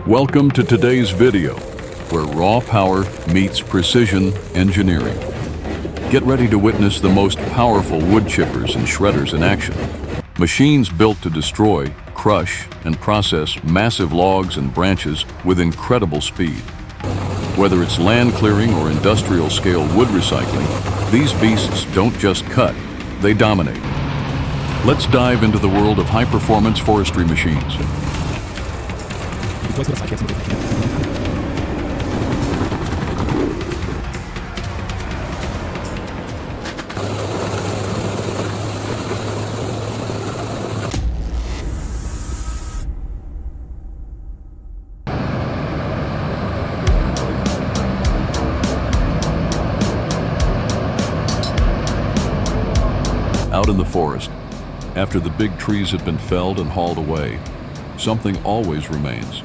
Welcome to today's video, where raw power meets precision engineering. Get ready to witness the most powerful wood chippers and shredders in action. Machines built to destroy, crush, and process massive logs and branches with incredible speed. Whether it's land clearing or industrial scale wood recycling, these beasts don't just cut, they dominate. Let's dive into the world of high-performance forestry machines. Out in the forest, after the big trees have been felled and hauled away, something always remains: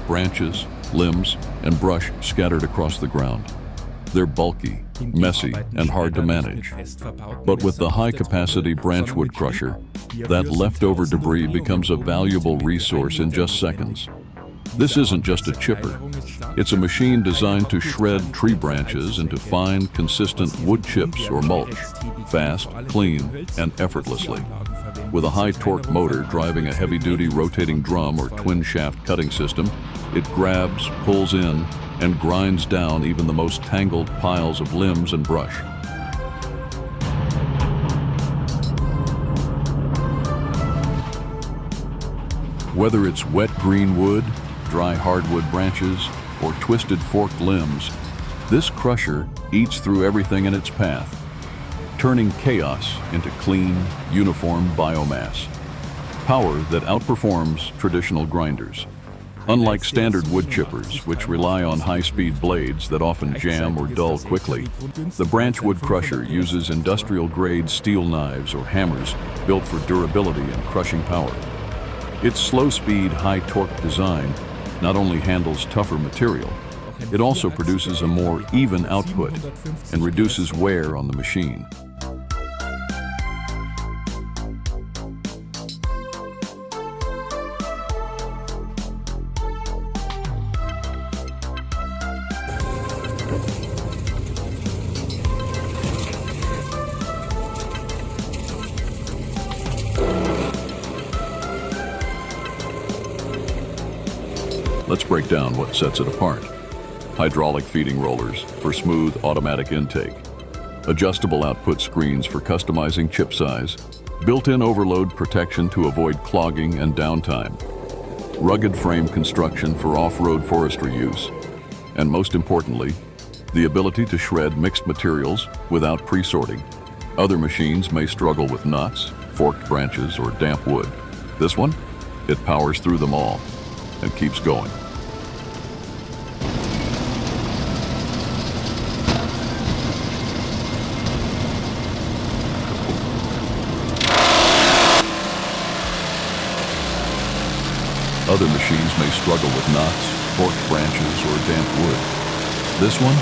branches, limbs, and brush scattered across the ground. They're bulky, messy, and hard to manage. But with the high-capacity branch wood crusher, that leftover debris becomes a valuable resource in just seconds. This isn't just a chipper. It's a machine designed to shred tree branches into fine, consistent wood chips or mulch, fast, clean, and effortlessly. With a high-torque motor driving a heavy-duty rotating drum or twin-shaft cutting system, it grabs, pulls in, and grinds down even the most tangled piles of limbs and brush. Whether it's wet green wood, dry hardwood branches, or twisted forked limbs, this crusher eats through everything in its path, turning chaos into clean, uniform biomass. Power that outperforms traditional grinders. Unlike standard wood chippers, which rely on high-speed blades that often jam or dull quickly, the branch wood crusher uses industrial-grade steel knives or hammers built for durability and crushing power. Its slow-speed, high-torque design not only handles tougher material, it also produces a more even output and reduces wear on the machine. Let's break down what sets it apart. Hydraulic feeding rollers for smooth automatic intake. Adjustable output screens for customizing chip size. Built-in overload protection to avoid clogging and downtime. Rugged frame construction for off-road forestry use. And most importantly, the ability to shred mixed materials without pre-sorting. Other machines may struggle with nuts, forked branches, or damp wood. This one, it powers through them all and keeps going. Other machines may struggle with knots, forked branches, or damp wood. This one,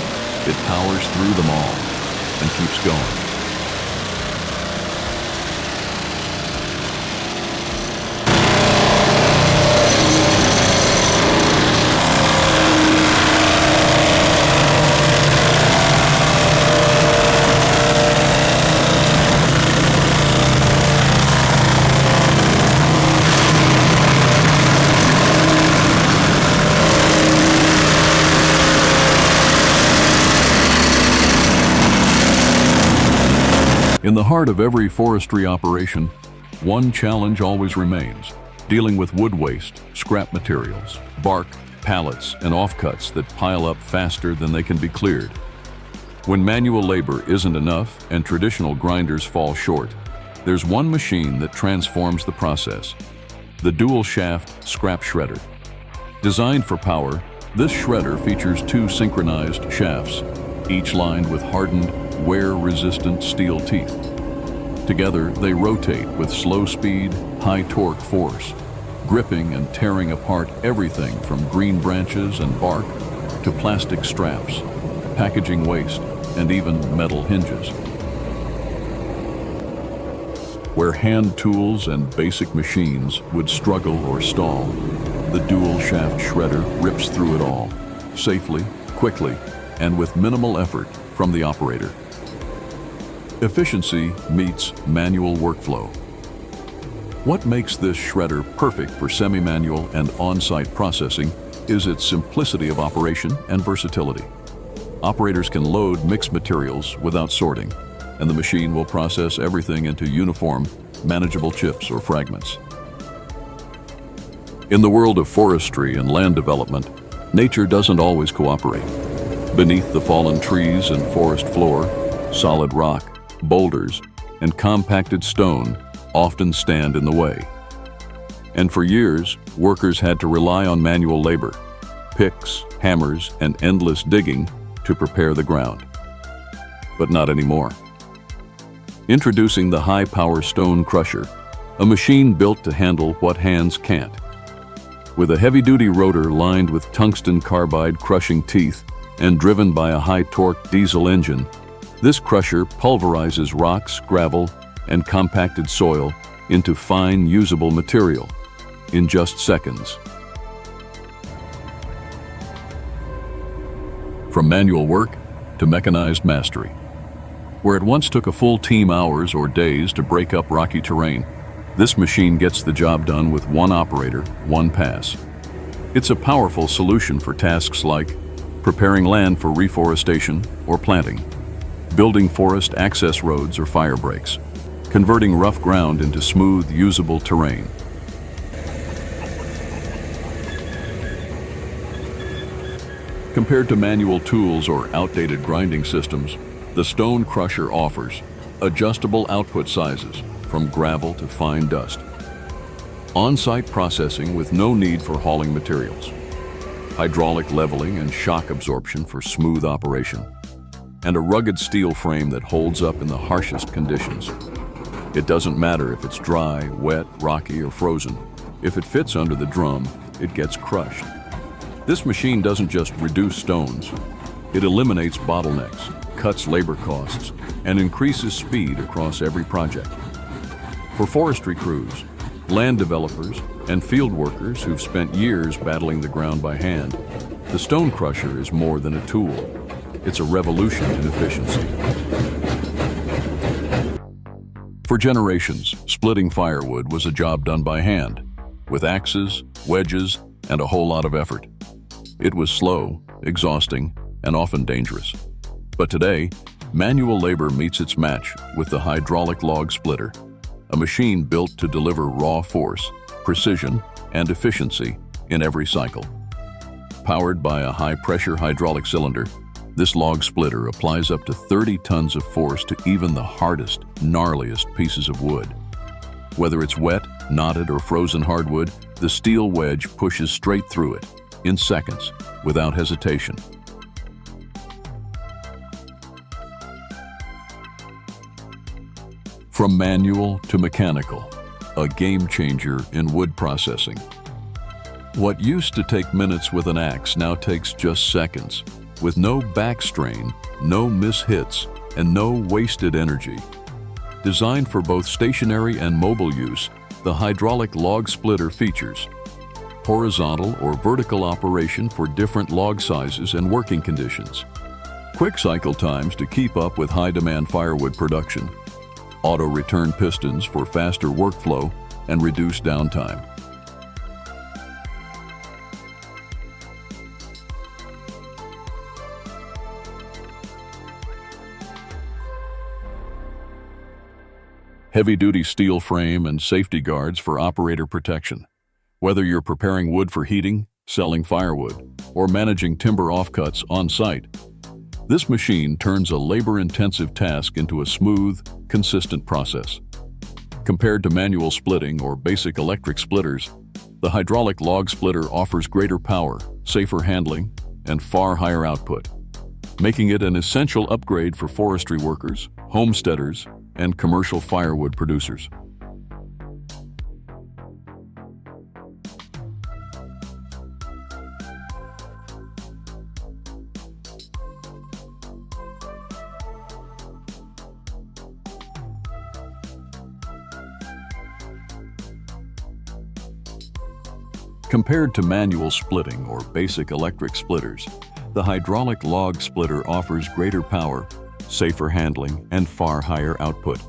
it powers through them all and keeps going. In the heart of every forestry operation, one challenge always remains: dealing with wood waste, scrap materials, bark, pallets, and offcuts that pile up faster than they can be cleared. When manual labor isn't enough and traditional grinders fall short, there's one machine that transforms the process: the dual-shaft scrap shredder. Designed for power, this shredder features two synchronized shafts, each lined with hardened, wear-resistant steel teeth. Together, they rotate with slow speed, high-torque force, gripping and tearing apart everything from green branches and bark to plastic straps, packaging waste, and even metal hinges. Where hand tools and basic machines would struggle or stall, The dual-shaft shredder rips through it all, safely, quickly, and with minimal effort from the operator. Efficiency meets manual workflow. What makes this shredder perfect for semi-manual and on-site processing is its simplicity of operation and versatility. Operators can load mixed materials without sorting, and the machine will process everything into uniform, manageable chips or fragments. In the world of forestry and land development, nature doesn't always cooperate. Beneath the fallen trees and forest floor, solid rock, boulders, and compacted stone often stand in the way. And for years, workers had to rely on manual labor, picks, hammers, and endless digging to prepare the ground. But not anymore. Introducing the high-power stone crusher, a machine built to handle what hands can't. With a heavy-duty rotor lined with tungsten carbide crushing teeth and driven by a high-torque diesel engine, this crusher pulverizes rocks, gravel, and compacted soil into fine, usable material in just seconds. From manual work to mechanized mastery. Where it once took a full team hours or days to break up rocky terrain, this machine gets the job done with one operator, one pass. It's a powerful solution for tasks like preparing land for reforestation or planting, building forest access roads or fire breaks, converting rough ground into smooth, usable terrain. Compared to manual tools or outdated grinding systems, the stone crusher offers adjustable output sizes from gravel to fine dust, on-site processing with no need for hauling materials, hydraulic leveling and shock absorption for smooth operation, and a rugged steel frame that holds up in the harshest conditions. It doesn't matter if it's dry, wet, rocky, or frozen. If it fits under the drum, it gets crushed. This machine doesn't just reduce stones. It eliminates bottlenecks, cuts labor costs, and increases speed across every project. For forestry crews, land developers, and field workers who've spent years battling the ground by hand, the stone crusher is more than a tool. It's a revolution in efficiency. For generations, splitting firewood was a job done by hand, with axes, wedges, and a whole lot of effort. It was slow, exhausting, and often dangerous. But today, manual labor meets its match with the hydraulic log splitter, a machine built to deliver raw force, precision, and efficiency in every cycle. Powered by a high-pressure hydraulic cylinder, this log splitter applies up to 30 tons of force to even the hardest, gnarliest pieces of wood. Whether it's wet, knotted, or frozen hardwood, the steel wedge pushes straight through it, in seconds, without hesitation. From manual to mechanical, a game changer in wood processing. What used to take minutes with an axe now takes just seconds, with no back strain, no mishits, and no wasted energy. Designed for both stationary and mobile use, the hydraulic log splitter features horizontal or vertical operation for different log sizes and working conditions, quick cycle times to keep up with high-demand firewood production, auto-return pistons for faster workflow and reduced downtime. Heavy-duty steel frame and safety guards for operator protection. Whether you're preparing wood for heating, selling firewood, or managing timber offcuts on-site, this machine turns a labor-intensive task into a smooth, consistent process. Compared to manual splitting or basic electric splitters, the hydraulic log splitter offers greater power, safer handling, and far higher output, making it an essential upgrade for forestry workers, homesteaders, and commercial firewood producers. Compared to manual splitting or basic electric splitters, the hydraulic log splitter offers greater power, safer handling, and far higher output,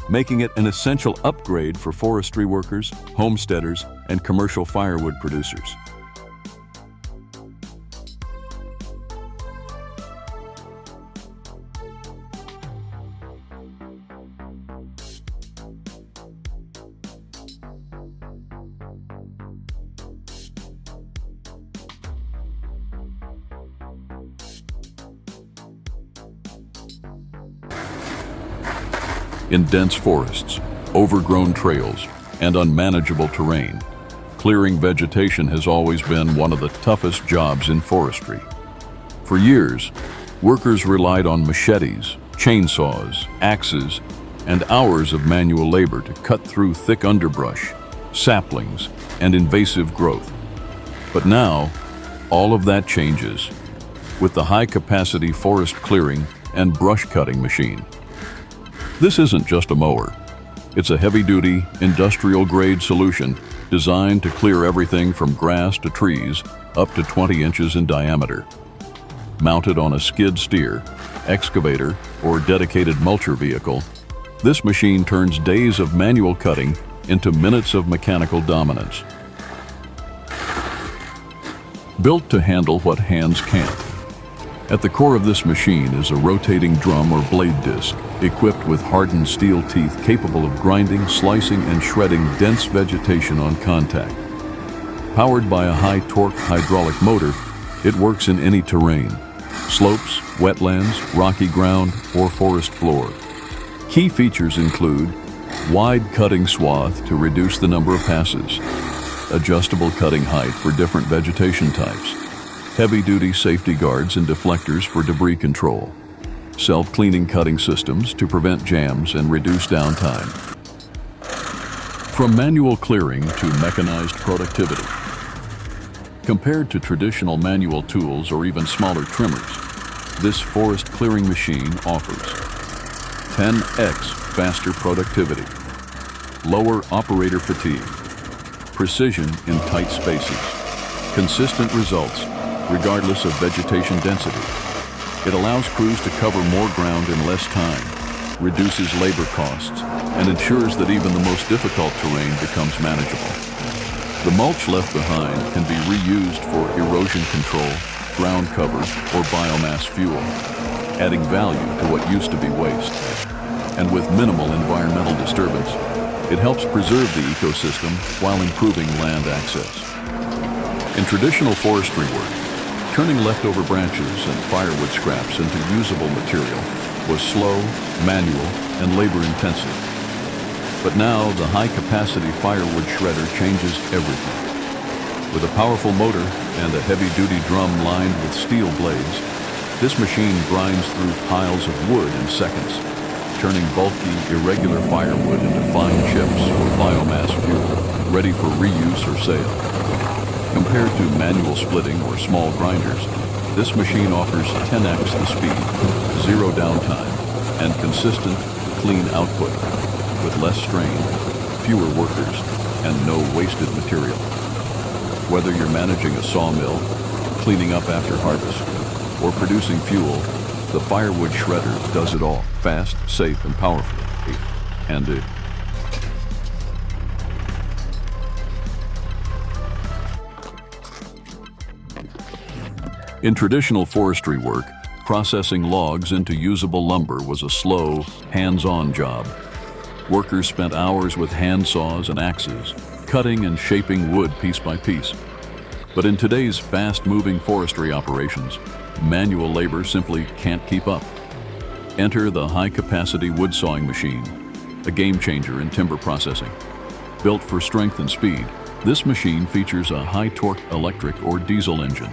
making it an essential upgrade for forestry workers, homesteaders, and commercial firewood producers. In dense forests, overgrown trails, and unmanageable terrain, clearing vegetation has always been one of the toughest jobs in forestry. For years, workers relied on machetes, chainsaws, axes, and hours of manual labor to cut through thick underbrush, saplings, and invasive growth. But now, all of that changes with the high-capacity forest clearing and brush cutting machine. This isn't just a mower. It's a heavy-duty, industrial-grade solution designed to clear everything from grass to trees up to 20 inches in diameter. Mounted on a skid steer, excavator, or dedicated mulcher vehicle, this machine turns days of manual cutting into minutes of mechanical dominance. Built to handle what hands can't. At the core of this machine is a rotating drum or blade disc, equipped with hardened steel teeth capable of grinding, slicing, and shredding dense vegetation on contact. Powered by a high-torque hydraulic motor, it works in any terrain: slopes, wetlands, rocky ground, or forest floor. Key features include wide cutting swath to reduce the number of passes, adjustable cutting height for different vegetation types, heavy-duty safety guards and deflectors for debris control, self-cleaning cutting systems to prevent jams and reduce downtime. From manual clearing to mechanized productivity. Compared to traditional manual tools or even smaller trimmers, this forest clearing machine offers 10x faster productivity, lower operator fatigue, precision in tight spaces, consistent results regardless of vegetation density. It allows crews to cover more ground in less time, reduces labor costs, and ensures that even the most difficult terrain becomes manageable. The mulch left behind can be reused for erosion control, ground cover, or biomass fuel, adding value to what used to be waste. And with minimal environmental disturbance, it helps preserve the ecosystem while improving land access. In traditional forestry work, turning leftover branches and firewood scraps into usable material was slow, manual, and labor-intensive. But now, the high-capacity firewood shredder changes everything. With a powerful motor and a heavy-duty drum lined with steel blades, this machine grinds through piles of wood in seconds, turning bulky, irregular firewood into fine chips or biomass fuel, ready for reuse or sale. Compared to manual splitting or small grinders, this machine offers 10x the speed, zero downtime, and consistent, clean output, with less strain, fewer workers, and no wasted material. Whether you're managing a sawmill, cleaning up after harvest, or producing fuel, the firewood shredder does it all, fast, safe, and powerfully. And in traditional forestry work, processing logs into usable lumber was a slow, hands-on job. Workers spent hours with hand saws and axes, cutting and shaping wood piece by piece. But in today's fast-moving forestry operations, manual labor simply can't keep up. Enter the high-capacity wood sawing machine, a game-changer in timber processing. Built for strength and speed, this machine features a high-torque electric or diesel engine,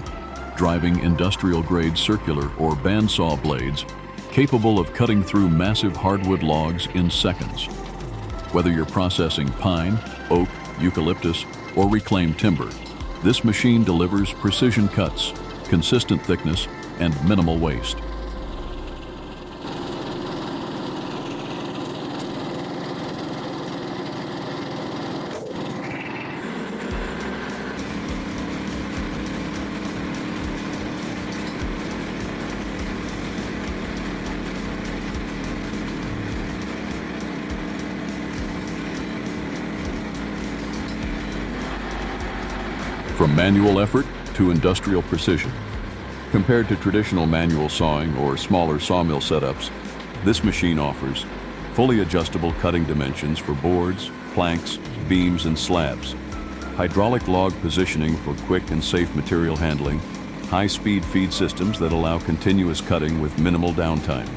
driving industrial-grade circular or bandsaw blades capable of cutting through massive hardwood logs in seconds. Whether you're processing pine, oak, eucalyptus, or reclaimed timber, this machine delivers precision cuts, consistent thickness, and minimal waste. From manual effort to industrial precision. Compared to traditional manual sawing or smaller sawmill setups, this machine offers fully adjustable cutting dimensions for boards, planks, beams, and slabs, hydraulic log positioning for quick and safe material handling, high-speed feed systems that allow continuous cutting with minimal downtime.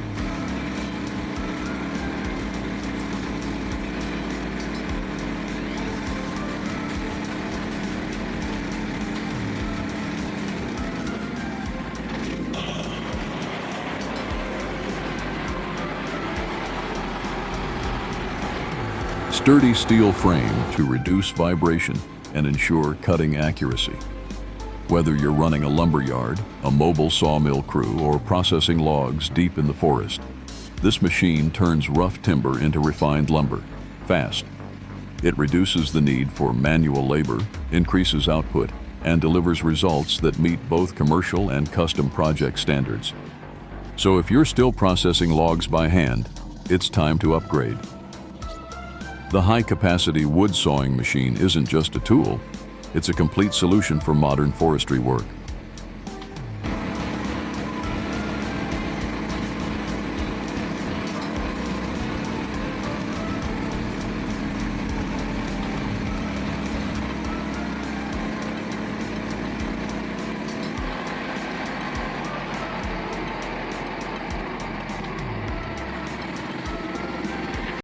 Sturdy steel frame to reduce vibration and ensure cutting accuracy. Whether you're running a lumber yard, a mobile sawmill crew, or processing logs deep in the forest, this machine turns rough timber into refined lumber, fast. It reduces the need for manual labor, increases output, and delivers results that meet both commercial and custom project standards. So if you're still processing logs by hand, it's time to upgrade. The high-capacity wood sawing machine isn't just a tool, it's a complete solution for modern forestry work.